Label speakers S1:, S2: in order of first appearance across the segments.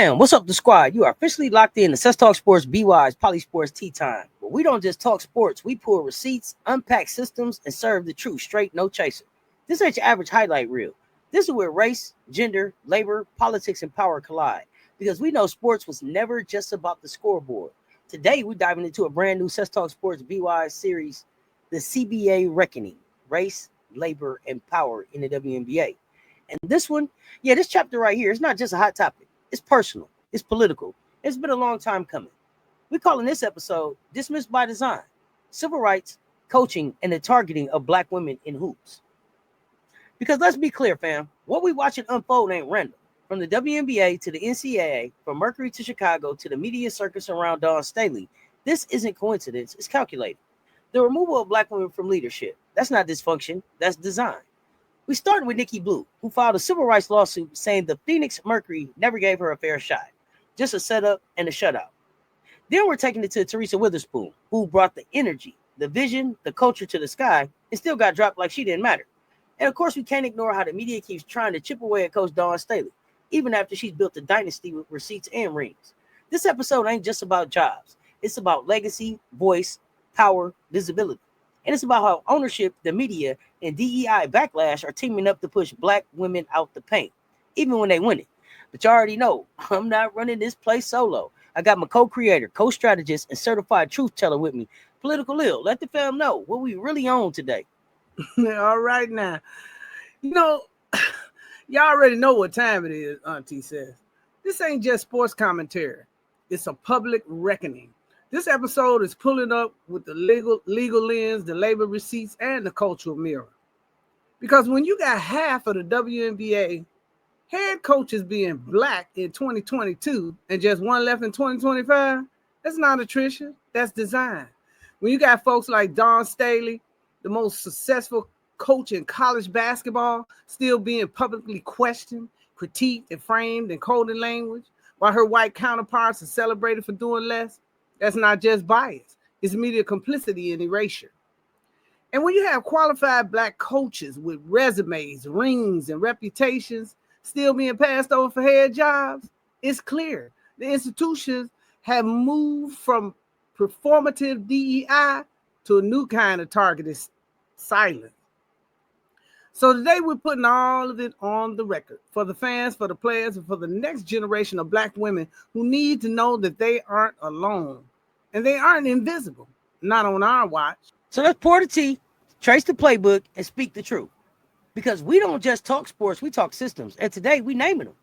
S1: Fam, what's up, the squad? You are officially locked in the Cess Talks Sports BWISE PoliSports Tea Time. But we don't just talk sports. We pull receipts, unpack systems, and serve the truth straight, no chaser. This ain't your average highlight reel. This is where race, gender, labor, politics, and power collide. Because we know sports was never just about the scoreboard. Today, we're diving into a brand new Cess Talks Sports BWISE series, the CBA Reckoning, Race, Labor, and Power in the WNBA. And this one, this chapter right here, it's not just a hot topic. It's personal. It's political. It's been a long time coming. We're calling this episode Dismissed by Design, Civil Rights, Coaching, and the Targeting of Black Women in Hoops. Because let's be clear, fam, what we watching unfold ain't random. From the WNBA to the NCAA, from Mercury to Chicago to the media circus around Dawn Staley, this isn't coincidence, it's calculated. The removal of Black women from leadership, that's not dysfunction, that's design. We started with Nikki Blue, who filed a civil rights lawsuit saying the Phoenix Mercury never gave her a fair shot, just a setup and a shutout. Then we're taking it to Teresa Weatherspoon, who brought the energy, the vision, the culture to the sky, and still got dropped like she didn't matter. And of course, we can't ignore how the media keeps trying to chip away at Coach Dawn Staley, even after she's built a dynasty with receipts and rings. This episode ain't just about jobs. It's about legacy, voice, power, visibility. And it's about how ownership, the media, and DEI backlash are teaming up to push Black women out the paint, even when they win it. But you already know, I'm not running this place solo. I got my co-creator, co-strategist, and certified truth teller with me, Political Lil. Let the fam know what we really own today.
S2: All right now. Y'all already know what time it is, Auntie says. This ain't just sports commentary. It's a public reckoning. This episode is pulling up with the legal lens, the labor receipts, and the cultural mirror. Because when you got half of the WNBA head coaches being Black in 2022 and just one left in 2025, that's not attrition, that's design. When you got folks like Dawn Staley, the most successful coach in college basketball, still being publicly questioned, critiqued, and framed in coded language, while her white counterparts are celebrated for doing less, that's not just bias. It's media complicity and erasure. And when you have qualified Black coaches with resumes, rings, and reputations still being passed over for head jobs, it's clear the institutions have moved from performative DEI to a new kind of targeted silence. So today we're putting all of it on the record for the fans, for the players, and for the next generation of Black women who need to know that they aren't alone and they aren't invisible, not on our watch.
S1: So let's pour the tea, trace the playbook, and speak the truth. Because we don't just talk sports, we talk systems. And today we naming them.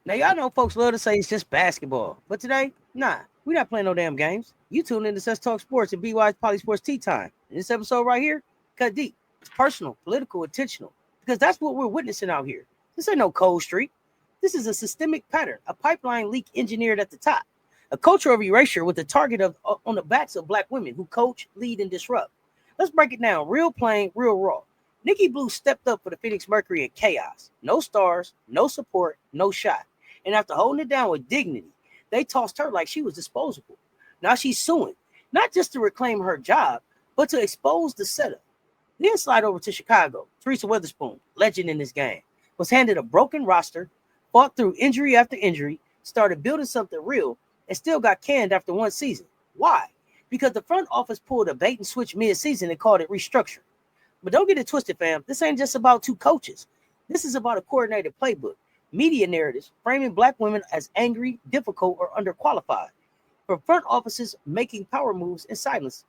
S1: Now, y'all know folks love to say it's just basketball. But today, nah, we're not playing no damn games. You tune in to Cess Talks Sports and BWISE PoliSports Tea Time. And this episode right here, cut deep. It's personal, political, intentional. Because that's what we're witnessing out here. This ain't no cold streak. This is a systemic pattern, a pipeline leak engineered at the top. A culture of erasure with the target of on the backs of Black women who coach, lead, and disrupt. Let's break it down real plain, real raw. Nikki Blue stepped up for the Phoenix Mercury in chaos. No stars, no support, no shot. And after holding it down with dignity, they tossed her like she was disposable. Now she's suing, not just to reclaim her job, but to expose the setup. Then slide over to Chicago. Teresa Weatherspoon, legend in this game, was handed a broken roster, fought through injury after injury, started building something real, and still got canned after one season. Why? Because the front office pulled a bait and switch mid-season and called it restructuring. But don't get it twisted, fam. This ain't just about two coaches. This is about a coordinated playbook, media narratives framing Black women as angry, difficult, or underqualified. From front offices making power moves in silence.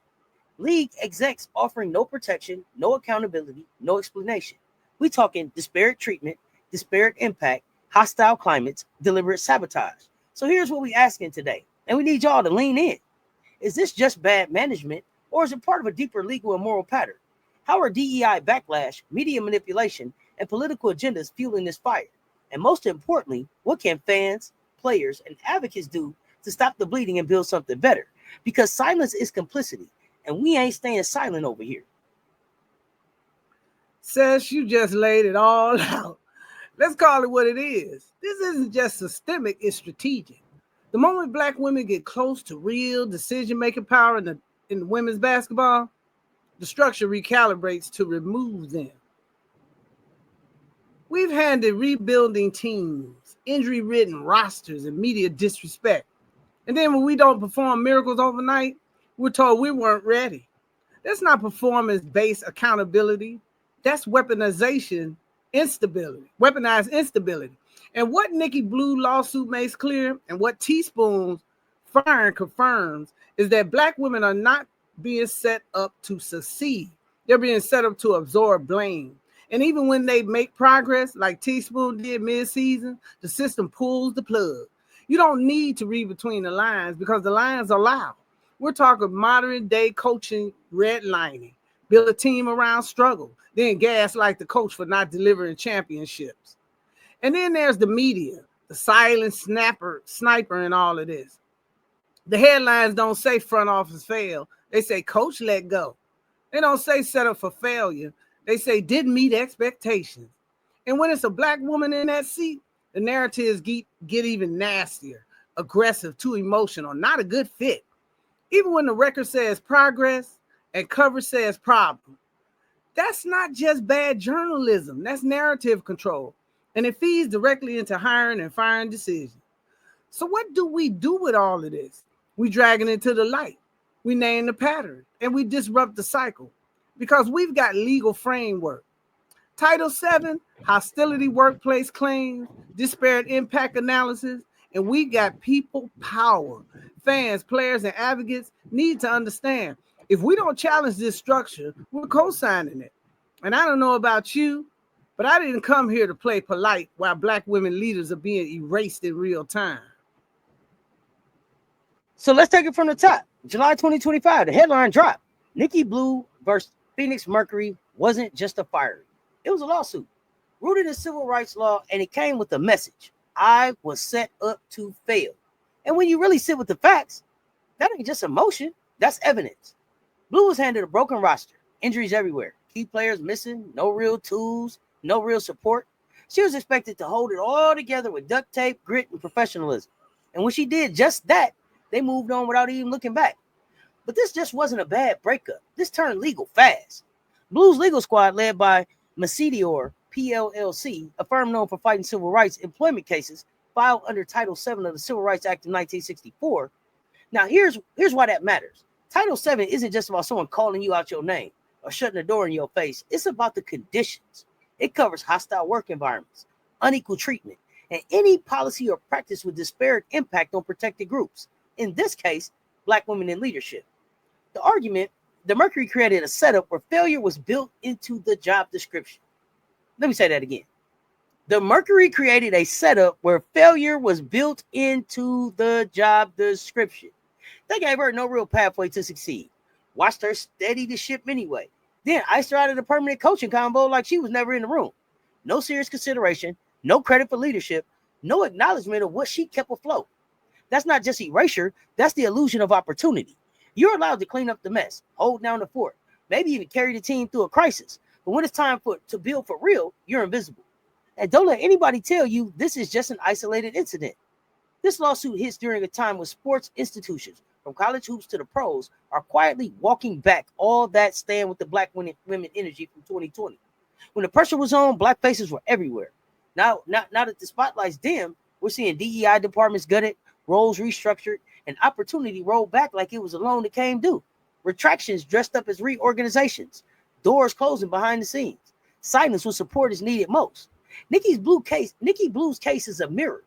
S1: League execs offering no protection, no accountability, no explanation. We talking disparate treatment, disparate impact, hostile climates, deliberate sabotage. So here's what we asking today, and we need y'all to lean in. Is this just bad management, or is it part of a deeper legal and moral pattern? How are DEI backlash, media manipulation, and political agendas fueling this fire? And most importantly, what can fans, players, and advocates do to stop the bleeding and build something better? Because silence is complicity, and we ain't staying silent over here.
S2: Cess, you just laid it all out. Let's call it what it is. This isn't just systemic, it's strategic. The moment Black women get close to real decision-making power in women's basketball, the structure recalibrates to remove them. We've handed rebuilding teams, injury-ridden rosters, and media disrespect. And then when we don't perform miracles overnight, we're told we weren't ready. That's not performance-based accountability. That's weaponized instability. And what Nikki Blue lawsuit makes clear and what TSpoon's firing confirms is that Black women are not being set up to succeed. They're being set up to absorb blame. And even when they make progress, like TSpoon did mid-season, the system pulls the plug. You don't need to read between the lines because the lines are loud. We're talking modern day coaching redlining, build a team around struggle, then gaslight the coach for not delivering championships. And then there's the media, the silent sniper in all of this. The headlines don't say front office fail. They say coach let go. They don't say set up for failure. They say didn't meet expectations. And when it's a Black woman in that seat, the narratives get even nastier, aggressive, too emotional, not a good fit. Even when the record says progress and cover says problem. That's not just bad journalism. That's narrative control. And it feeds directly into hiring and firing decisions. So what do we do with all of this? We drag it into the light. We name the pattern and we disrupt the cycle because we've got legal framework. Title VII, hostility workplace claims, disparate impact analysis, and we got people power. Fans, players, and advocates need to understand if we don't challenge this structure, we're co-signing it. And I don't know about you, but I didn't come here to play polite while Black women leaders are being erased in real time.
S1: So let's take it from the top. July 2025, the headline dropped. Nikki Blue versus Phoenix Mercury wasn't just a firing. It was a lawsuit rooted in civil rights law, and it came with a message. I was set up to fail. And when you really sit with the facts, that ain't just emotion, that's evidence. Blue was handed a broken roster, injuries everywhere, key players missing, no real tools, no real support. She was expected to hold it all together with duct tape, grit, and professionalism. And when she did just that, they moved on without even looking back. But this just wasn't a bad breakup. This turned legal fast. Blue's legal squad, led by Masidior PLLC, a firm known for fighting civil rights employment cases, filed under Title VII of the Civil Rights Act of 1964. Now, here's why that matters. Title VII isn't just about someone calling you out your name or shutting the door in your face. It's about the conditions. It covers hostile work environments, unequal treatment, and any policy or practice with disparate impact on protected groups. In this case, Black women in leadership. The argument, the Mercury created a setup where failure was built into the job description. Let me say that again. The Mercury created a setup where failure was built into the job description. They gave her no real pathway to succeed. Watched her steady the ship anyway. Then iced her out of the permanent coaching combo like she was never in the room. No serious consideration, no credit for leadership, no acknowledgement of what she kept afloat. That's not just erasure, that's the illusion of opportunity. You're allowed to clean up the mess, hold down the fort, maybe even carry the team through a crisis. But when it's time to build for real, you're invisible. And don't let anybody tell you this is just an isolated incident. This lawsuit hits during a time when sports institutions, from college hoops to the pros, are quietly walking back all that stand with the Black women energy from 2020. When the pressure was on, Black faces were everywhere. Now that the spotlight's dim, we're seeing DEI departments gutted, roles restructured, and opportunity rolled back like it was a loan that came due. Retractions dressed up as reorganizations, doors closing behind the scenes, silence when support is needed most. Nikki Blue's case is a mirror,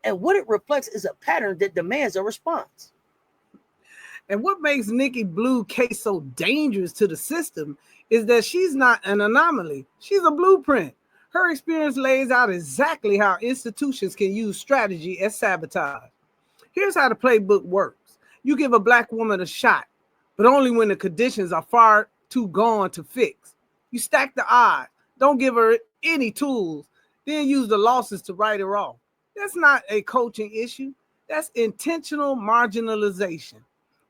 S1: and what it reflects is a pattern that demands a response.
S2: And what makes Nikki Blue case so dangerous to the system is that she's not an anomaly. She's a blueprint. Her experience lays out exactly how institutions can use strategy as sabotage. Here's how the playbook works. You give a Black woman a shot, but only when the conditions are far too gone to fix. You stack the odds. Don't give her any tools. Then use the losses to write her off. That's not a coaching issue. That's intentional marginalization.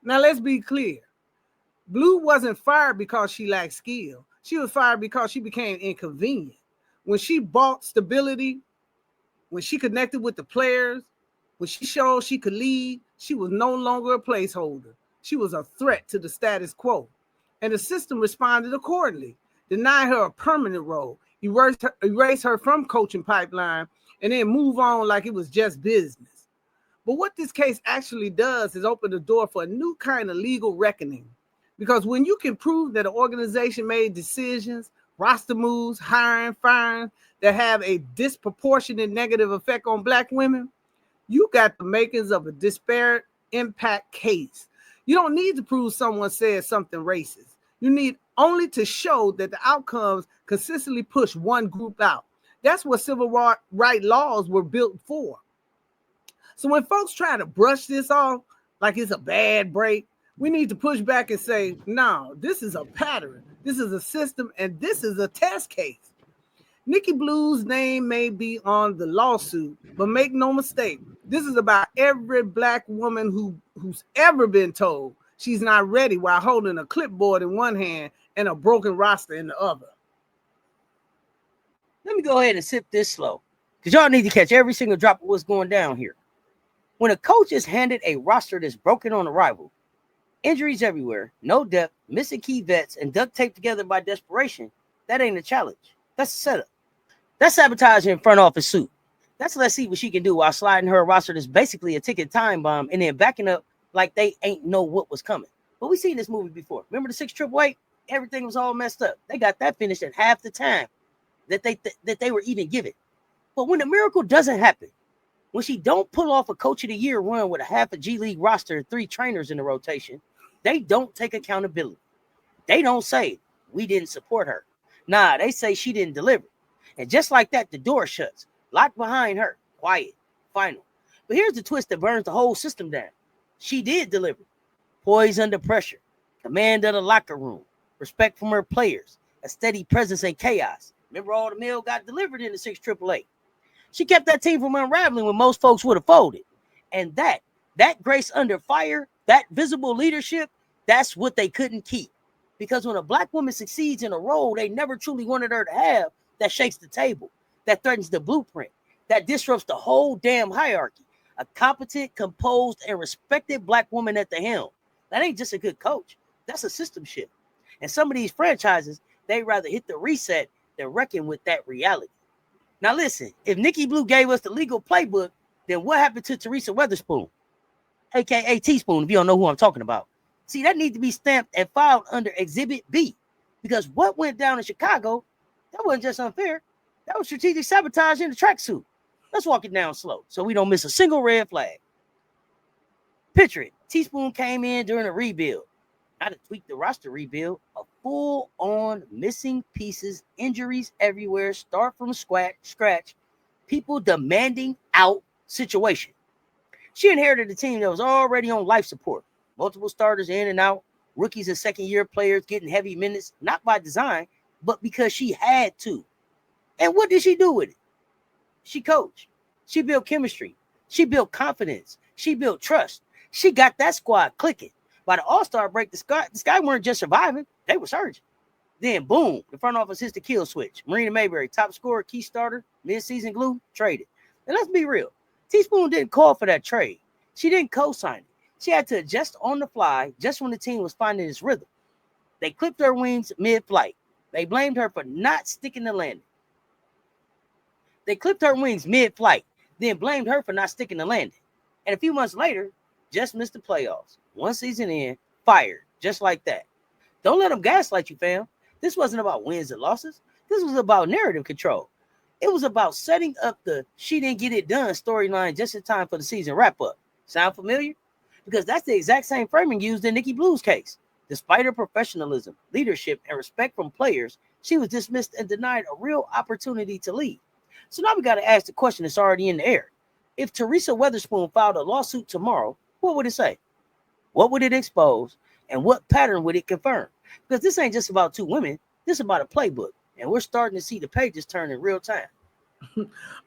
S2: Now, let's be clear. Blue wasn't fired because she lacked skill. She was fired because she became inconvenient. When she bought stability, when she connected with the players, when she showed she could lead, she was no longer a placeholder. She was a threat to the status quo. And the system responded accordingly, denying her a permanent role, erase her from coaching pipeline, and then move on like it was just business. But what this case actually does is open the door for a new kind of legal reckoning. Because when you can prove that an organization made decisions, roster moves, hiring, firing, that have a disproportionate negative effect on Black women, you got the makings of a disparate impact case. You don't need to prove someone said something racist. You need only to show that the outcomes consistently push one group out. That's what civil rights laws were built for. So when folks try to brush this off like it's a bad break, we need to push back and say, no, this is a pattern. This is a system, and this is a test case. Nikki Blue's name may be on the lawsuit, but make no mistake, this is about every Black woman who's ever been told she's not ready while holding a clipboard in one hand and a broken roster in the other.
S1: Let me go ahead and sip this slow, because y'all need to catch every single drop of what's going down here. When a coach is handed a roster that's broken on arrival, injuries everywhere, no depth, missing key vets, and duct taped together by desperation, that ain't a challenge. That's a setup. That's sabotage in front office suit. That's let's see what she can do while sliding her roster that's basically a ticket time bomb and then backing up like they ain't know what was coming. But we seen this movie before. Remember the 6 AAA? Everything was all messed up. They got that finished at half the time that they were even given. But when the miracle doesn't happen, when she don't pull off a coach of the year run with a half a G League roster and 3 trainers in the rotation, they don't take accountability. They don't say, we didn't support her. Nah, they say she didn't deliver. And just like that, the door shuts, locked behind her, quiet, final. But here's the twist that burns the whole system down. She did deliver. Poise under pressure, command of the locker room, respect from her players, a steady presence in chaos. Remember all the mail got delivered in the 6 AAA. She kept that team from unraveling when most folks would have folded. And that grace under fire, that visible leadership, that's what they couldn't keep. Because when a Black woman succeeds in a role they never truly wanted her to have, that shakes the table, that threatens the blueprint, that disrupts the whole damn hierarchy. A competent, composed, and respected Black woman at the helm. That ain't just a good coach. That's a system shift. And some of these franchises, they rather hit the reset than reckon with that reality. Now listen, if Nikki Blue gave us the legal playbook, then what happened to Teresa Weatherspoon, aka TSpoon, if you don't know who I'm talking about? See, that needs to be stamped and filed under Exhibit B, because what went down in Chicago, that wasn't just unfair. That was strategic sabotage in the tracksuit. Let's walk it down slow so we don't miss a single red flag. Picture it. TSpoon came in during a rebuild. Not to tweak the roster rebuild, a full-on missing pieces, injuries everywhere, start from scratch, people demanding out situation. She inherited a team that was already on life support. Multiple starters in and out, rookies and second-year players getting heavy minutes, not by design, but because she had to. And what did she do with it? She coached. She built chemistry. She built confidence. She built trust. She got that squad clicking. By the All-Star break, the Sky weren't just surviving, they were surging. Then, boom, the front office hits the kill switch. Marina Mayberry, top scorer, key starter, mid-season glue, traded. And let's be real, TSpoon didn't call for that trade. She didn't co-sign it. She had to adjust on the fly just when the team was finding its rhythm. They clipped her wings mid-flight. They blamed her for not sticking the landing. They clipped her wings mid-flight, then blamed her for not sticking the landing. And a few months later, just missed the playoffs. One season in, fired, just like that. Don't let them gaslight you, fam. This wasn't about wins and losses. This was about narrative control. It was about setting up the she didn't get it done storyline just in time for the season wrap-up. Sound familiar? Because that's the exact same framing used in Nikki Blue's case. Despite her professionalism, leadership, and respect from players, she was dismissed and denied a real opportunity to lead. So now we got to ask the question that's already in the air. If Teresa Weatherspoon filed a lawsuit tomorrow, what would it say? What would it expose? And what pattern would it confirm? Because this ain't just about 2 women. This is about a playbook. And we're starting to see the pages turn in real time.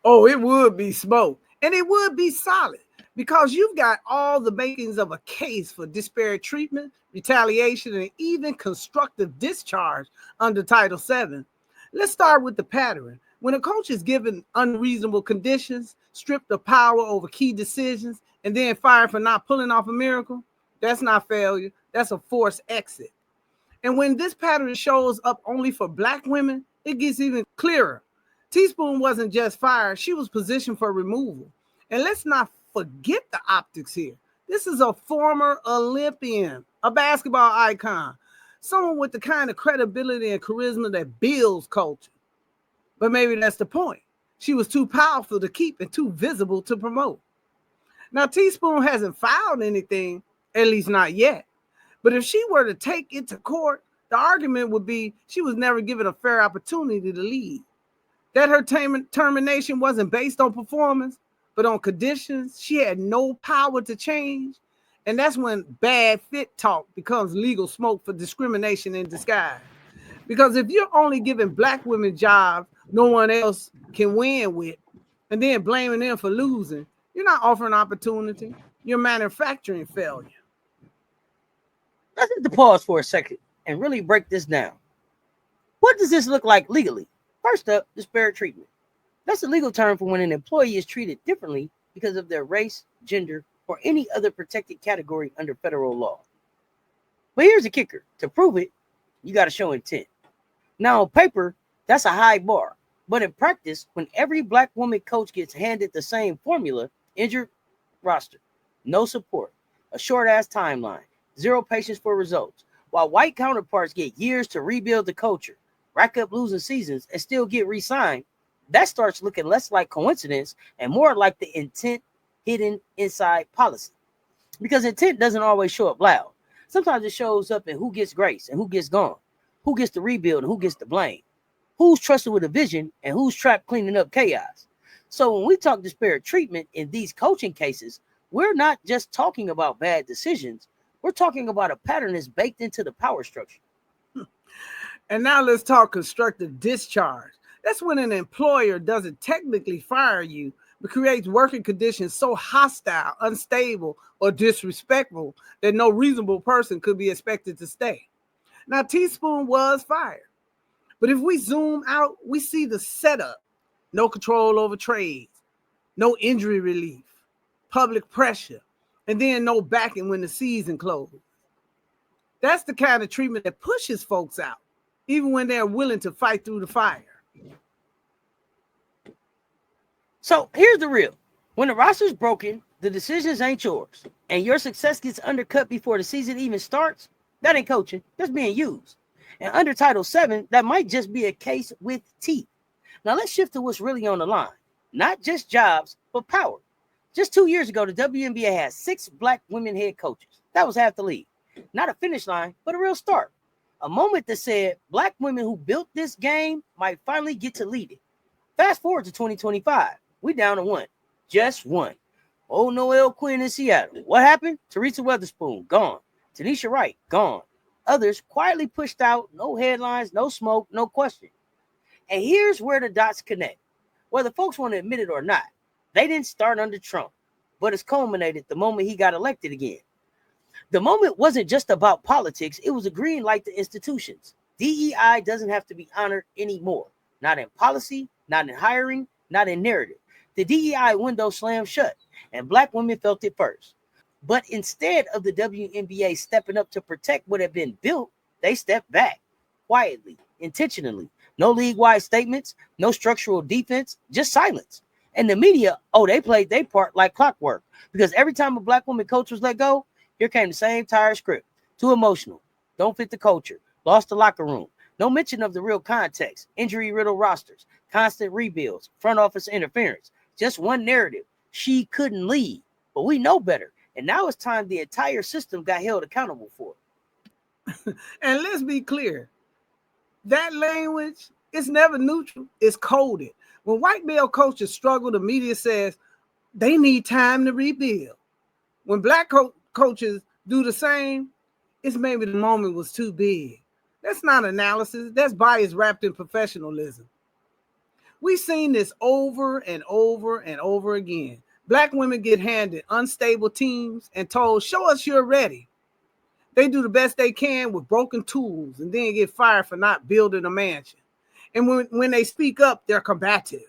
S2: Oh, it would be smoke. And it would be solid. Because you've got all the makings of a case for disparate treatment, retaliation, and even constructive discharge under Title VII. Let's start with the pattern. When a coach is given unreasonable conditions, stripped of power over key decisions, and then fired for not pulling off a miracle, that's not failure. That's a forced exit. And when this pattern shows up only for Black women, it gets even clearer. TSpoon wasn't just fired, she was positioned for removal. And let's not forget the optics here. This is a former Olympian, a basketball icon, someone with the kind of credibility and charisma that builds culture. But maybe that's the point. She was too powerful to keep and too visible to promote. Now, TSpoon hasn't filed anything, at least not yet. But if she were to take it to court, the argument would be she was never given a fair opportunity to lead. That her termination wasn't based on performance, but on conditions she had no power to change. And that's when bad fit talk becomes legal smoke for discrimination in disguise. Because if you're only giving Black women jobs no one else can win with, and then blaming them for losing, you're not offering opportunity. You're manufacturing failure.
S1: Let's hit the pause for a second and really break this down. What does this look like legally? First up, disparate treatment. That's a legal term for when an employee is treated differently because of their race, gender, or any other protected category under federal law. But here's the kicker. To prove it, you got to show intent. Now, on paper, that's a high bar. But in practice, when every Black woman coach gets handed the same formula, injured roster, no support, a short-ass timeline, zero patience for results, while white counterparts get years to rebuild the culture, rack up losing seasons, and still get re-signed, that starts looking less like coincidence and more like the intent hidden inside policy. Because intent doesn't always show up loud. Sometimes it shows up in who gets grace and who gets gone, who gets the rebuild and who gets the blame, who's trusted with a vision and who's trapped cleaning up chaos. So when we talk disparate treatment in these coaching cases, we're not just talking about bad decisions. We're talking about a pattern that's baked into the power structure.
S2: And now let's talk constructive discharge. That's when an employer doesn't technically fire you, but creates working conditions so hostile, unstable, or disrespectful that no reasonable person could be expected to stay. Now, TSpoon was fired. But if we zoom out, we see the setup. No control over trades, no injury relief, public pressure, and then no backing when the season closes. That's the kind of treatment that pushes folks out, even when they're willing to fight through the fire.
S1: So here's the real. When the roster's broken, the decisions ain't yours, and your success gets undercut before the season even starts, that ain't coaching. That's being used. And under Title VII, that might just be a case with teeth. Now let's shift to what's really on the line. Not just jobs, but power. Just 2 years ago, the WNBA had 6 Black women head coaches. That was half the league. Not a finish line, but a real start. A moment that said Black women who built this game might finally get to lead it. Fast forward to 2025. We down to 1. Just 1. Oh, Noel Quinn in Seattle. What happened? Teresa Weatherspoon, gone. Tanisha Wright, gone. Others quietly pushed out. No headlines, no smoke, no question. And here's where the dots connect. Whether folks want to admit it or not, they didn't start under Trump, but it's culminated the moment he got elected again. The moment wasn't just about politics. It was a green light to institutions. DEI doesn't have to be honored anymore. Not in policy, not in hiring, not in narrative. The DEI window slammed shut, and Black women felt it first. But instead of the WNBA stepping up to protect what had been built, they stepped back quietly, intentionally. No league-wide statements, no structural defense, just silence. And the media, they played their part like clockwork. Because every time a Black woman coach was let go, here came the same tired script. Too emotional, don't fit the culture, lost the locker room. No mention of the real context, injury-riddled rosters, constant rebuilds, front office interference. Just one narrative. She couldn't lead, but we know better. And now it's time the entire system got held accountable for it.
S2: And let's be clear. That language is never neutral. It's coded. When white male coaches struggle, the media says they need time to rebuild. When Black coaches do the same, it's maybe the moment was too big. That's not analysis. That's bias wrapped in professionalism. We've seen this over and over and over again. Black women get handed unstable teams and told, show us you're ready. They do the best they can with broken tools and then get fired for not building a mansion. And when they speak up, they're combative.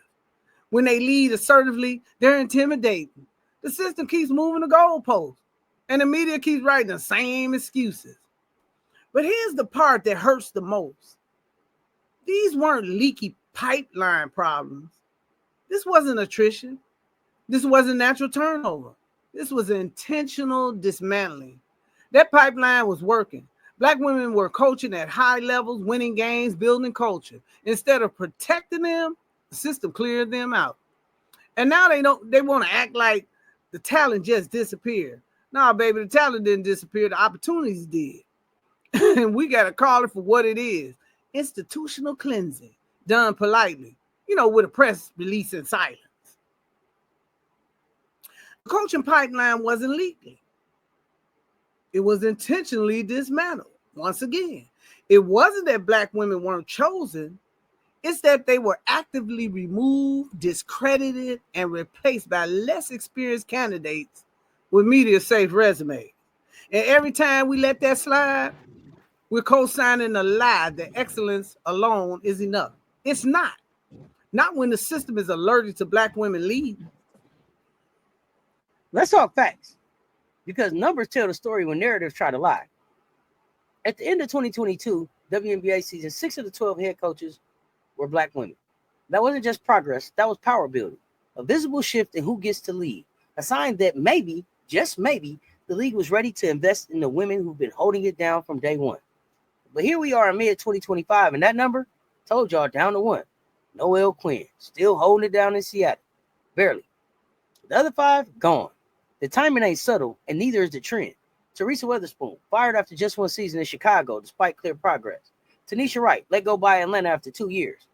S2: When they lead assertively, they're intimidating. The system keeps moving the goalposts, and the media keeps writing the same excuses. But here's the part that hurts the most. These weren't leaky pipeline problems. This wasn't attrition. This wasn't natural turnover. This was intentional dismantling. That pipeline was working. Black women were coaching at high levels, winning games, building culture. Instead of protecting them, the system cleared them out. And now they want to act like the talent just disappeared. Nah, baby, the talent didn't disappear. The opportunities did. And we got to call it for what it is. Institutional cleansing, done politely, with a press release in silence. The coaching pipeline wasn't leaking. It was intentionally dismantled. Once again, it wasn't that Black women weren't chosen. It's that they were actively removed, discredited, and replaced by less experienced candidates with media-safe resumes. And every time we let that slide, we're co-signing a lie that excellence alone is enough. It's not. Not when the system is allergic to Black women leading.
S1: Let's talk facts, because numbers tell the story when narratives try to lie. At the end of 2022 WNBA season, 6 of the 12 head coaches were Black women. That wasn't just progress, that was power building. A visible shift in who gets to lead. A sign that maybe, just maybe, the league was ready to invest in the women who've been holding it down from day one. But here we are in mid-2025, and that number told y'all down to 1. Noelle Quinn, still holding it down in Seattle. Barely. The other 5, gone. The timing ain't subtle, and neither is the trend. Teresa Weatherspoon, fired after just 1 season in Chicago, despite clear progress. Tanisha Wright, let go by Atlanta after 2 years.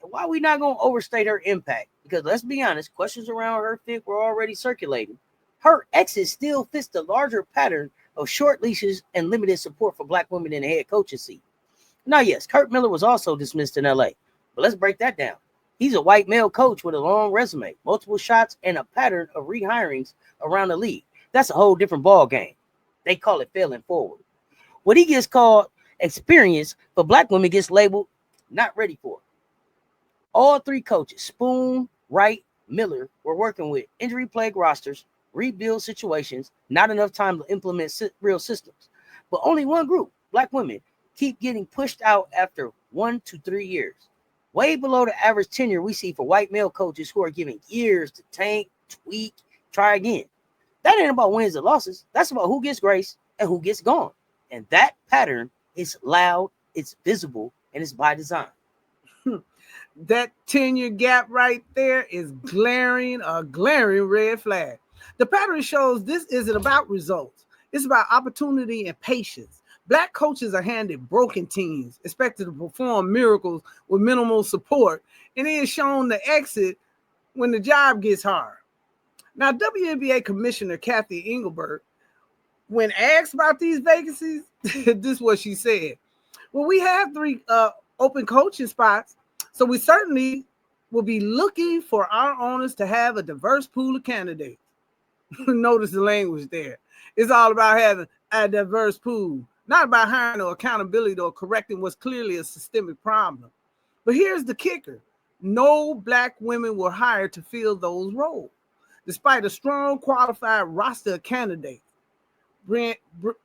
S1: And why we not going to overstate her impact? Because let's be honest, questions around her fit were already circulating. Her exit still fits the larger pattern of short leashes and limited support for Black women in the head coaching seat. Now, yes, Kurt Miller was also dismissed in LA, but let's break that down. He's a white male coach with a long resume, multiple shots, and a pattern of rehirings around the league. That's a whole different ball game. They call it failing forward. What he gets called experience, but Black women gets labeled not ready for it. All 3 coaches, Spoon, Wright, Miller, were working with injury-plagued rosters, rebuild situations, not enough time to implement real systems. But only one group, Black women, keep getting pushed out after 1 to 3 years. Way below the average tenure we see for white male coaches who are given years to tank, tweak, try again. That ain't about wins and losses. That's about who gets grace and who gets gone. And that pattern is loud, it's visible, and it's by design.
S2: That tenure gap right there is a glaring red flag. The pattern shows this isn't about results. It's about opportunity and patience. Black coaches are handed broken teams, expected to perform miracles with minimal support, and then shown to exit when the job gets hard. Now, WNBA Commissioner Kathy Engelbert, when asked about these vacancies, this is what she said. Well, we have 3 open coaching spots, so we certainly will be looking for our owners to have a diverse pool of candidates. Notice the language there. It's all about having a diverse pool, not about hiring or accountability or correcting what's clearly a systemic problem. But here's the kicker. No Black women were hired to fill those roles, despite a strong, qualified roster of candidates.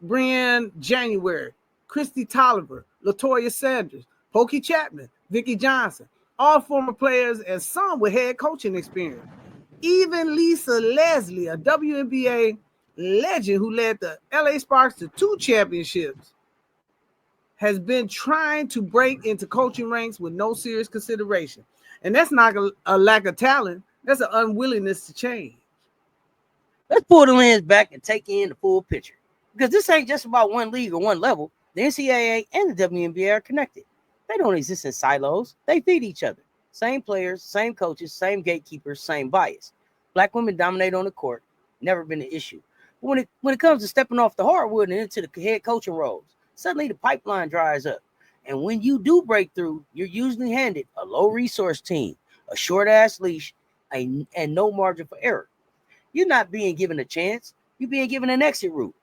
S2: Brian January, Christy Tolliver, LaToya Sanders, Pokey Chapman, Vicki Johnson, all former players and some with head coaching experience. Even Lisa Leslie, a WNBA legend who led the LA Sparks to 2 championships, has been trying to break into coaching ranks with no serious consideration. And that's not a lack of talent. That's an unwillingness to change.
S1: Let's pull the lens back and take in the full picture. Because this ain't just about one league or one level. The NCAA and the WNBA are connected. They don't exist in silos. They feed each other. Same players, same coaches, same gatekeepers, same bias. Black women dominate on the court. Never been an issue. But when it comes to stepping off the hardwood and into the head coaching roles, suddenly the pipeline dries up. And when you do break through, you're usually handed a low resource team, a short ass leash, and no margin for error. You're not being given a chance. You're being given an exit route.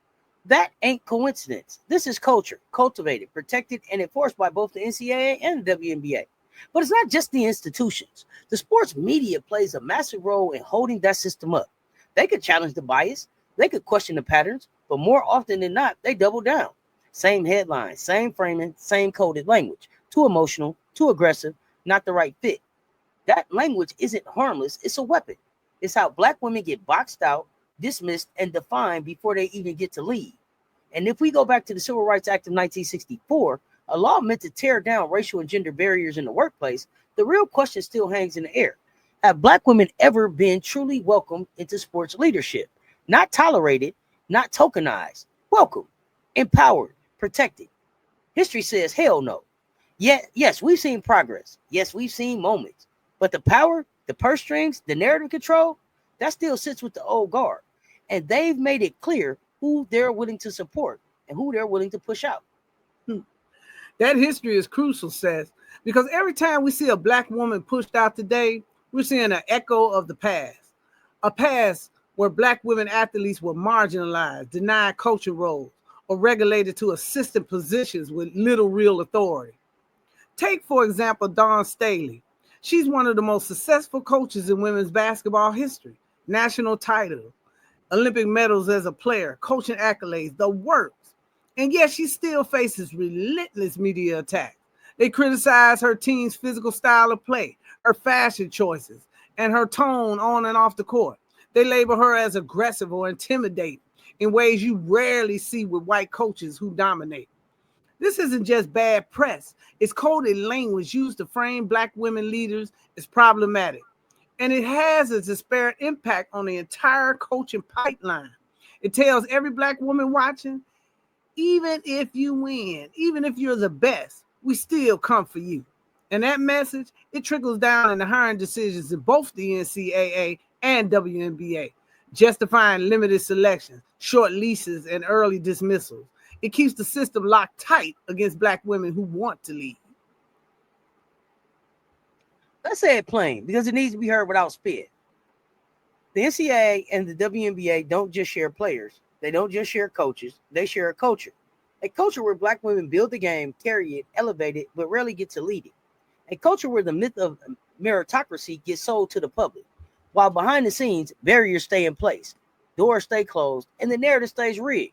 S1: That ain't coincidence. This is culture, cultivated, protected, and enforced by both the NCAA and the WNBA. But it's not just the institutions. The sports media plays a massive role in holding that system up. They could challenge the bias. They could question the patterns. But more often than not, they double down. Same headlines, same framing, same coded language. Too emotional, too aggressive, not the right fit. That language isn't harmless, it's a weapon. It's how Black women get boxed out, dismissed, and defined before they even get to lead. And if we go back to the Civil Rights Act of 1964, a law meant to tear down racial and gender barriers in the workplace, the real question still hangs in the air. Have Black women ever been truly welcomed into sports leadership? Not tolerated, not tokenized. Welcome, empowered, protected. History says hell no. Yet, yes, we've seen progress. Yes, we've seen moments. But the power, the purse strings, the narrative control, that still sits with the old guard. And they've made it clear who they're willing to support and who they're willing to push out.
S2: That history is crucial, Seth, because every time we see a Black woman pushed out today, we're seeing an echo of the past. A past where Black women athletes were marginalized, denied coaching roles, or relegated to assistant positions with little real authority. Take, for example, Dawn Staley. She's one of the most successful coaches in women's basketball history. National title, Olympic medals as a player, coaching accolades, the works. And yet she still faces relentless media attacks. They criticize her team's physical style of play, her fashion choices, and her tone on and off the court. They label her as aggressive or intimidating in ways you rarely see with white coaches who dominate. This isn't just bad press. It's coded language used to frame Black women leaders as problematic. And it has a disparate impact on the entire coaching pipeline. It tells every Black woman watching, even if you win, even if you're the best, we still come for you. And that message, it trickles down in the hiring decisions in both the NCAA and WNBA, justifying limited selections, short leases, and early dismissals. It keeps the system locked tight against Black women who want to lead.
S1: Let's say it plain, because it needs to be heard without spit. The NCAA and the WNBA don't just share players. They don't just share coaches. They share a culture. A culture where Black women build the game, carry it, elevate it, but rarely get to lead it. A culture where the myth of meritocracy gets sold to the public, while behind the scenes, barriers stay in place, doors stay closed, and the narrative stays rigged.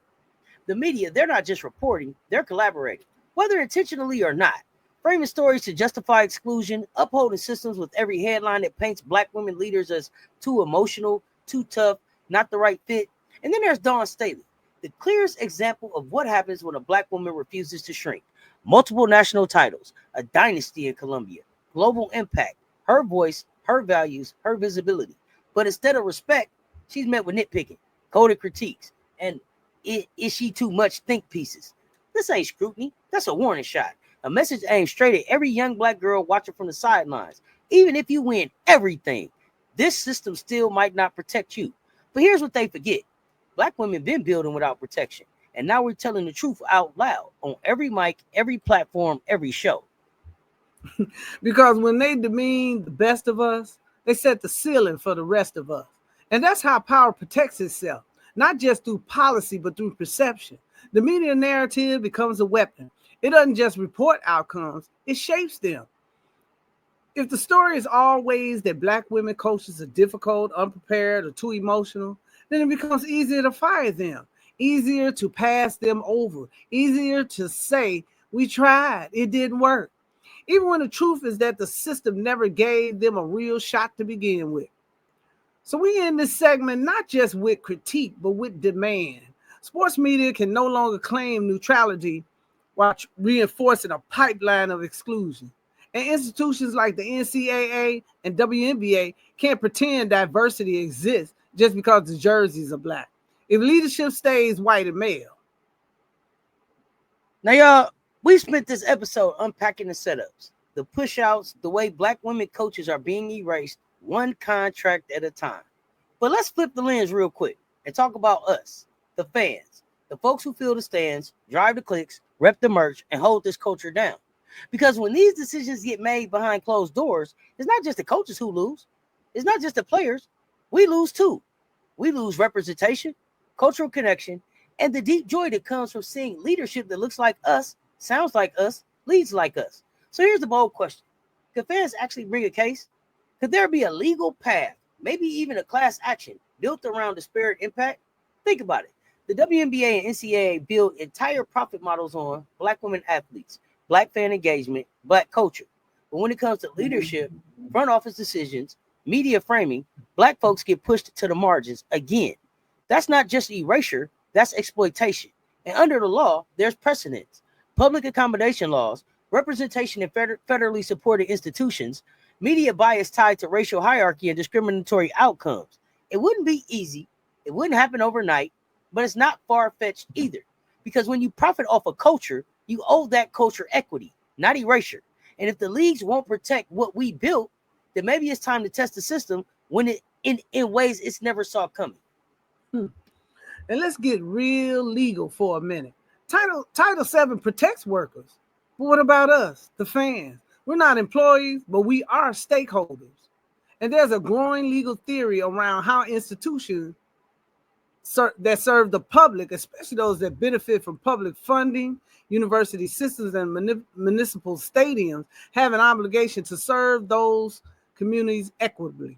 S1: The media, they're not just reporting, they're collaborating, whether intentionally or not, framing stories to justify exclusion, upholding systems with every headline that paints Black women leaders as too emotional, too tough, not the right fit. And then there's Dawn Staley, the clearest example of what happens when a Black woman refuses to shrink. Multiple national titles, a dynasty in Columbia, global impact, her voice, her values, her visibility. But instead of respect, she's met with nitpicking, coded critiques, and is she too much think pieces. This ain't scrutiny, that's a warning shot. A message aimed straight at every young Black girl watching from the sidelines. Even if you win everything, this system still might not protect you. But here's what they forget. Black women been building without protection. And now we're telling the truth out loud on every mic, every platform, every show.
S2: Because when they demean the best of us, they set the ceiling for the rest of us. And that's how power protects itself, not just through policy, but through perception. The media narrative becomes a weapon. It doesn't just report outcomes, it shapes them. If the story is always that Black women coaches are difficult, unprepared, or too emotional, then it becomes easier to fire them, easier to pass them over, easier to say, we tried, it didn't work. Even when the truth is that the system never gave them a real shot to begin with. So we end this segment not just with critique, but with demand. Sports media can no longer claim neutrality while reinforcing a pipeline of exclusion. And institutions like the NCAA and WNBA can't pretend diversity exists just because the jerseys are Black. If leadership stays white and male.
S1: Now, y'all, we spent this episode unpacking the setups, the push-outs, the way Black women coaches are being erased one contract at a time. But let's flip the lens real quick and talk about us, the fans, the folks who fill the stands, drive the clicks, rep the merch, and hold this culture down. Because when these decisions get made behind closed doors, it's not just the coaches who lose. It's not just the players. We lose too. We lose representation, cultural connection, and the deep joy that comes from seeing leadership that looks like us, sounds like us, leads like us. So here's the bold question. Could fans actually bring a case? Could there be a legal path, maybe even a class action, built around disparate impact? Think about it. The WNBA and NCAA build entire profit models on Black women athletes, Black fan engagement, Black culture. But when it comes to leadership, front office decisions, media framing, Black folks get pushed to the margins again. That's not just erasure, that's exploitation. And under the law, there's precedents. Public accommodation laws, representation in federally supported institutions, media bias tied to racial hierarchy and discriminatory outcomes. It wouldn't be easy. It wouldn't happen overnight, but it's not far-fetched either. Because when you profit off a culture, you owe that culture equity, not erasure. And if the leagues won't protect what we built, then maybe it's time to test the system when it in ways it's never saw coming.
S2: And let's get real legal for a minute. Title VII protects workers. But what about us, the fans? We're not employees, but we are stakeholders. And there's a growing legal theory around how institutions that serve the public, especially those that benefit from public funding, university systems, and municipal stadiums, have an obligation to serve those communities equitably.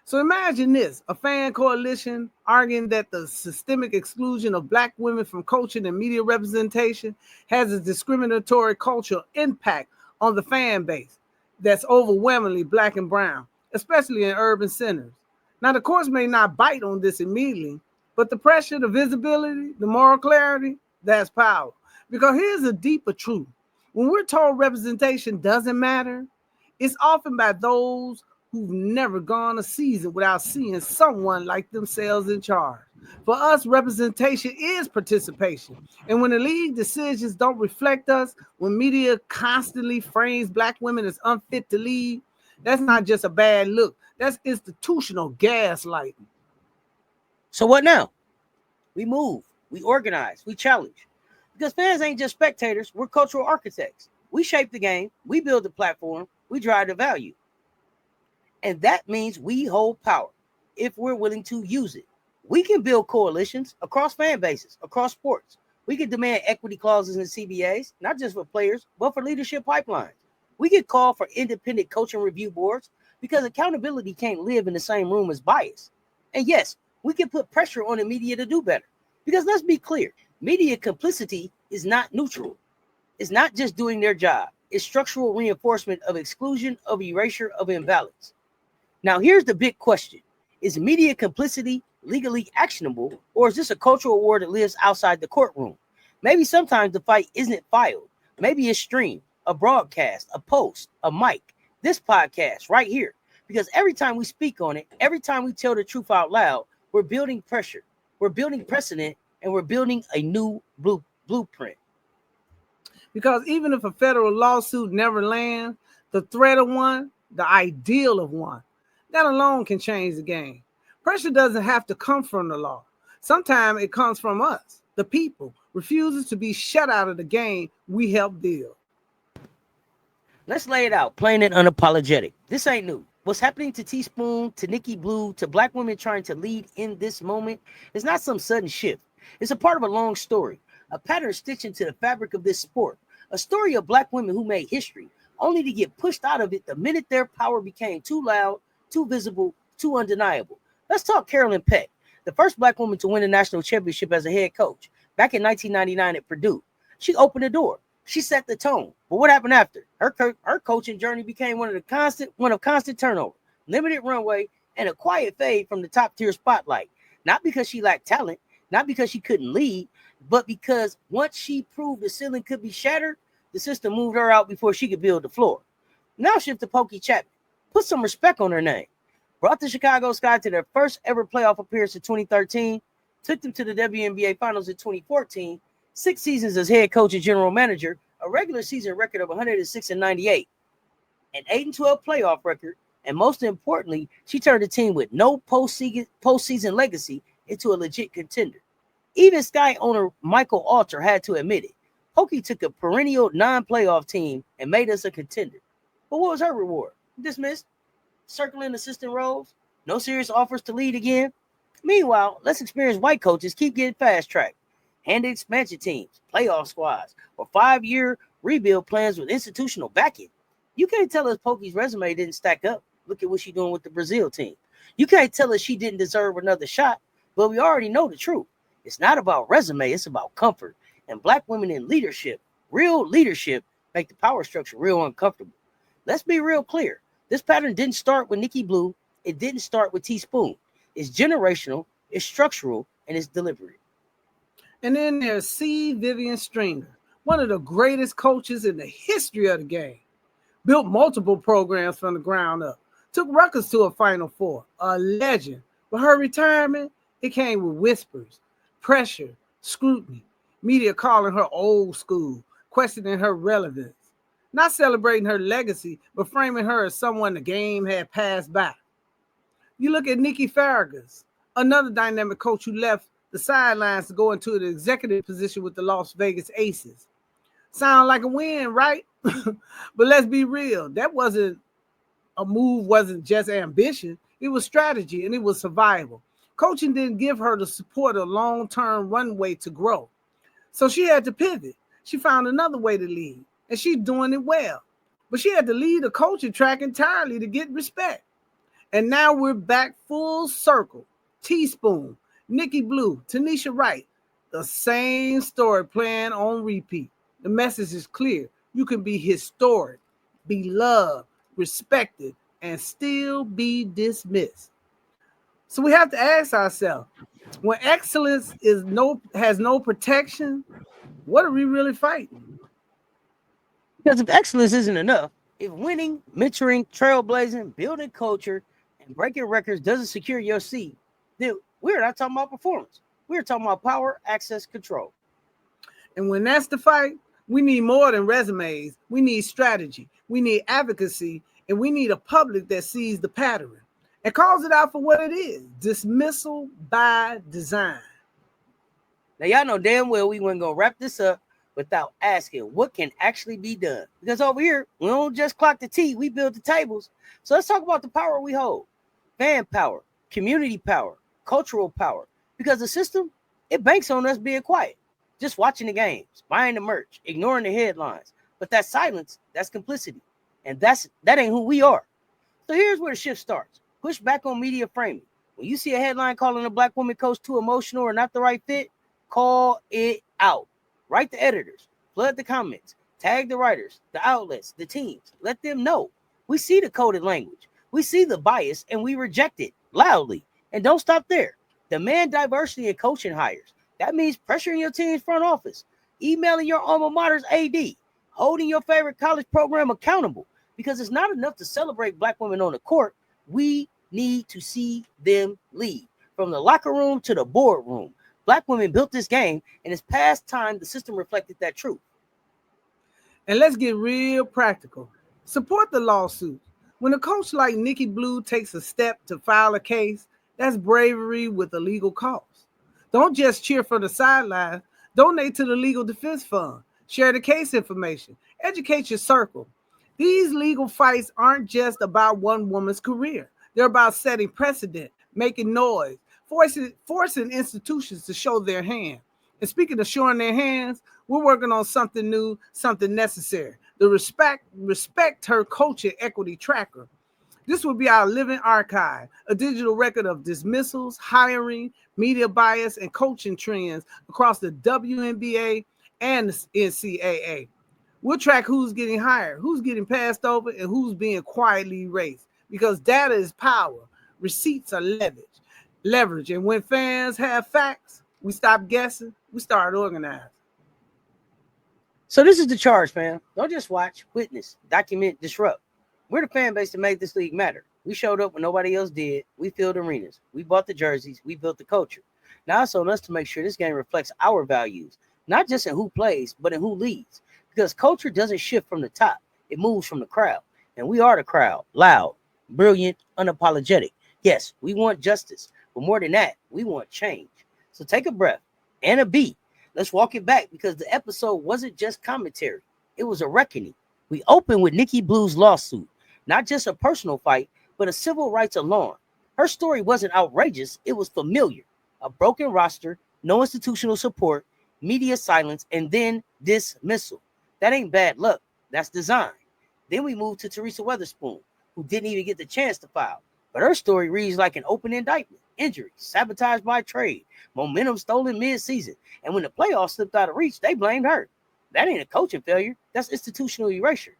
S2: So imagine this, a fan coalition arguing that the systemic exclusion of Black women from coaching and media representation has a discriminatory cultural impact on the fan base that's overwhelmingly Black and brown, especially in urban centers. Now, the courts may not bite on this immediately, but the pressure, the visibility, the moral clarity, that's power. Because here's a deeper truth. When we're told representation doesn't matter, it's often by those who've never gone a season without seeing someone like themselves in charge. For us, representation is participation. And when the league decisions don't reflect us, when media constantly frames Black women as unfit to lead, that's not just a bad look. That's institutional gaslighting.
S1: So what now? We move, we organize, we challenge. Because fans ain't just spectators, we're cultural architects. We shape the game, we build the platform, we drive the value. And that means we hold power if we're willing to use it. We can build coalitions across fan bases, across sports. We can demand equity clauses in CBAs, not just for players, but for leadership pipelines. We can call for independent coaching review boards because accountability can't live in the same room as bias. And yes, we can put pressure on the media to do better. Because let's be clear, media complicity is not neutral. It's not just doing their job. It's structural reinforcement of exclusion, of erasure, of imbalance. Now, here's the big question. Is media complicity legally actionable, or is this a cultural war that lives outside the courtroom? Maybe sometimes the fight isn't filed. Maybe it's streamed, a broadcast, a post, a mic, this podcast right here. Because every time we speak on it, every time we tell the truth out loud, we're building pressure, we're building precedent, and we're building a new blueprint.
S2: Because even if a federal lawsuit never lands, the threat of one, the ideal of one, that alone can change the game. Pressure doesn't have to come from the law. Sometimes it comes from us, the people, refuses to be shut out of the game we helped build.
S1: Let's lay it out, plain and unapologetic. This ain't new. What's happening to TSpoon, to Nikki Blue, to Black women trying to lead in this moment is not some sudden shift. It's a part of a long story, a pattern stitched into the fabric of this sport, a story of Black women who made history, only to get pushed out of it the minute their power became too loud, too visible, too undeniable. Let's talk Carolyn Peck, the first Black woman to win a national championship as a head coach back in 1999 at Purdue. She opened the door. She set the tone. But what happened after? Her coaching journey became one of constant turnover, limited runway, and a quiet fade from the top tier spotlight. Not because she lacked talent, not because she couldn't lead, but because once she proved the ceiling could be shattered, the system moved her out before she could build the floor. Now shift to Pokey Chapman. Put some respect on her name. Brought the Chicago Sky to their first ever playoff appearance in 2013, took them to the WNBA Finals in 2014, 6 seasons as head coach and general manager, a regular season record of 106-98, an 8-12 playoff record, and most importantly, she turned a team with no postseason legacy into a legit contender. Even Sky owner Michael Alter had to admit it. Pokey took a perennial non-playoff team and made us a contender. But what was her reward? Dismissed, circling assistant roles, no serious offers to lead again. Meanwhile, less experienced white coaches keep getting fast-tracked, handed expansion teams, playoff squads, or 5-year rebuild plans with institutional backing. You can't tell us Pokey's resume didn't stack up. Look at what she's doing with the Brazil team. You can't tell us she didn't deserve another shot, but we already know the truth. It's not about resume, it's about comfort. And Black women in leadership, real leadership, make the power structure real uncomfortable. Let's be real clear. This pattern didn't start with Nikki Blue. It didn't start with TSpoon. It's generational, it's structural, and it's deliberate.
S2: And then there's C. Vivian Stringer, one of the greatest coaches in the history of the game. Built multiple programs from the ground up. Took Rutgers to a Final Four. A legend. But her retirement, it came with whispers, pressure, scrutiny, media calling her old school, questioning her relevance. Not celebrating her legacy, but framing her as someone the game had passed by. You look at Nikki Farragus, another dynamic coach who left the sidelines to go into the executive position with the Las Vegas Aces. Sound like a win, right? But let's be real. That wasn't a move, wasn't just ambition. It was strategy and it was survival. Coaching didn't give her the support or long-term runway to grow. So she had to pivot. She found another way to lead, and she's doing it well. But she had to lead a coaching track entirely to get respect. And now we're back full circle. TSpoon, Nikki Blue, Tanisha Wright, the same story playing on repeat. The message is clear. You can be historic, be loved, respected, and still be dismissed. So we have to ask ourselves, when excellence has no protection, what are we really fighting?
S1: Because if excellence isn't enough, if winning, mentoring, trailblazing, building culture, and breaking records doesn't secure your seat, then we're not talking about performance. We're talking about power, access, control.
S2: And when that's the fight, we need more than resumes. We need strategy. We need advocacy. And we need a public that sees the pattern and calls it out for what it is. Dismissal by design.
S1: Now, y'all know damn well we weren't going to wrap this up without asking what can actually be done. Because over here, we don't just clock the tea, we build the tables. So let's talk about the power we hold. Fan power, community power, cultural power. Because the system, it banks on us being quiet. Just watching the games, buying the merch, ignoring the headlines. But that silence, that's complicity. And that ain't who we are. So here's where the shift starts. Push back on media framing. When you see a headline calling a black woman coach too emotional or not the right fit, call it out. Write the editors, flood the comments, tag the writers, the outlets, the teams. Let them know. We see the coded language. We see the bias and we reject it loudly. And don't stop there. Demand diversity in coaching hires. That means pressuring your team's front office, emailing your alma mater's AD, holding your favorite college program accountable. Because it's not enough to celebrate black women on the court. We need to see them lead. From the locker room to the boardroom. Black women built this game, and it's past time the system reflected that truth.
S2: And let's get real practical. Support the lawsuit. When a coach like Nikki Blue takes a step to file a case, that's bravery with a legal cause. Don't just cheer from the sidelines. Donate to the Legal Defense Fund. Share the case information. Educate your circle. These legal fights aren't just about one woman's career. They're about setting precedent, making noise, forcing institutions to show their hand. And speaking of showing their hands, we're working on something new, something necessary. The Respect Her Coaching Equity Tracker. This will be our living archive, a digital record of dismissals, hiring, media bias, and coaching trends across the WNBA and the NCAA. We'll track who's getting hired, who's getting passed over, and who's being quietly erased. Because data is power. Receipts are leverage. And when fans have facts, we stop guessing, we start organizing.
S1: So this is the charge, fam. Don't just watch, witness, document, disrupt. We're the fan base that made this league matter. We showed up when nobody else did. We filled arenas. We bought the jerseys. We built the culture. Now it's on us to make sure this game reflects our values, not just in who plays, but in who leads. Because culture doesn't shift from the top. It moves from the crowd. And we are the crowd. Loud, brilliant, unapologetic. Yes, we want justice. But more than that, we want change. So take a breath and a beat. Let's walk it back because the episode wasn't just commentary. It was a reckoning. We opened with Nikki Blue's lawsuit. Not just a personal fight, but a civil rights alarm. Her story wasn't outrageous. It was familiar. A broken roster, no institutional support, media silence, and then dismissal. That ain't bad luck. That's design. Then we moved to Teresa Weatherspoon, who didn't even get the chance to file. But her story reads like an open indictment. Injuries, sabotage by trade, momentum stolen mid-season. And when the playoffs slipped out of reach, they blamed her. That ain't a coaching failure. That's institutional erasure.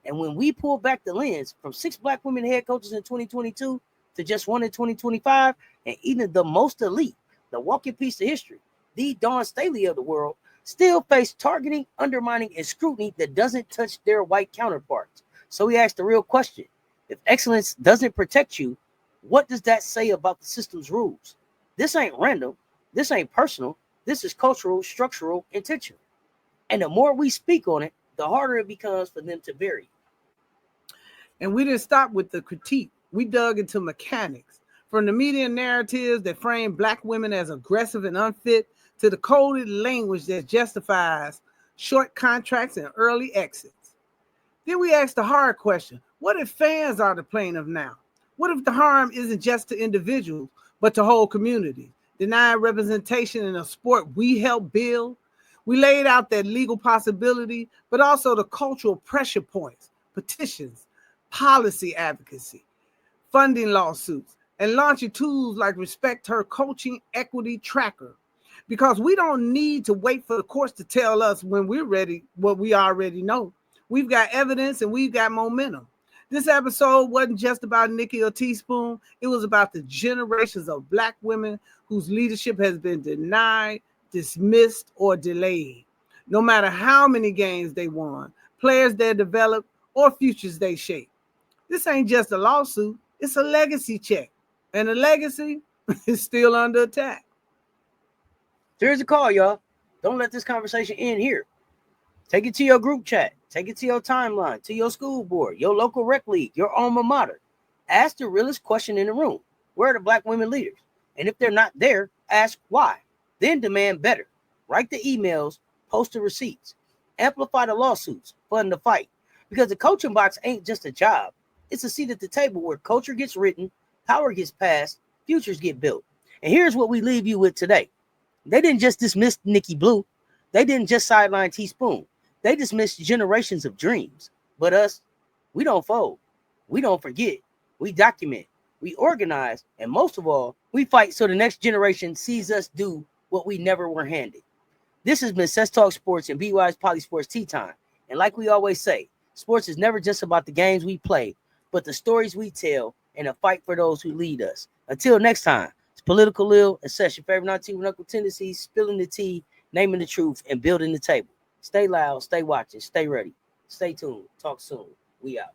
S1: And when we pull back the lens from 6 black women head coaches in 2022 to just 1 in 2025, and even the most elite, the walking piece of history, the Dawn Staley of the world, still face targeting, undermining, and scrutiny that doesn't touch their white counterparts. So we asked the real question. If excellence doesn't protect you, what does that say about the system's rules? This ain't random. This ain't personal. This is cultural, structural, intentional. And the more we speak on it, the harder it becomes for them to vary.
S2: And we didn't stop with the critique. We dug into mechanics. From the media narratives that frame black women as aggressive and unfit to the coded language that justifies short contracts and early exits. Then we asked the hard question, what if fans are the plaintiff now? What if the harm isn't just to individuals, but to whole communities? Denying representation in a sport we helped build. We laid out that legal possibility, but also the cultural pressure points, petitions, policy advocacy, funding lawsuits, and launching tools like Respect Her Coaching Equity Tracker. Because we don't need to wait for the courts to tell us when we're ready what we already know. We've got evidence and we've got momentum. This episode wasn't just about Nikki or TSpoon. It was about the generations of black women whose leadership has been denied, dismissed, or delayed. No matter how many games they won, players they developed, or futures they shape. This ain't just a lawsuit. It's a legacy check. And the legacy is still under attack.
S1: Here's a call, y'all. Don't let this conversation end here. Take it to your group chat. Take it to your timeline, to your school board, your local rec league, your alma mater. Ask the realest question in the room. Where are the black women leaders? And if they're not there, ask why. Then demand better. Write the emails, post the receipts. Amplify the lawsuits, fund the fight. Because the coaching box ain't just a job. It's a seat at the table where culture gets written, power gets passed, futures get built. And here's what we leave you with today. They didn't just dismiss Nikki Blue. They didn't just sideline TSpoon. They dismissed generations of dreams. But us, we don't fold. We don't forget. We document. We organize. And most of all, we fight so the next generation sees us do what we never were handed. This has been Cess Talks Sports and BWISE PoliSports Tea Time. And like we always say, sports is never just about the games we play, but the stories we tell and a fight for those who lead us. Until next time, it's Political Lil and Sess, your favorite Auntie with Uncle Tendencies, spilling the tea, naming the truth, and building the table. Stay loud, stay watching, stay ready. Stay tuned. Talk soon. We out.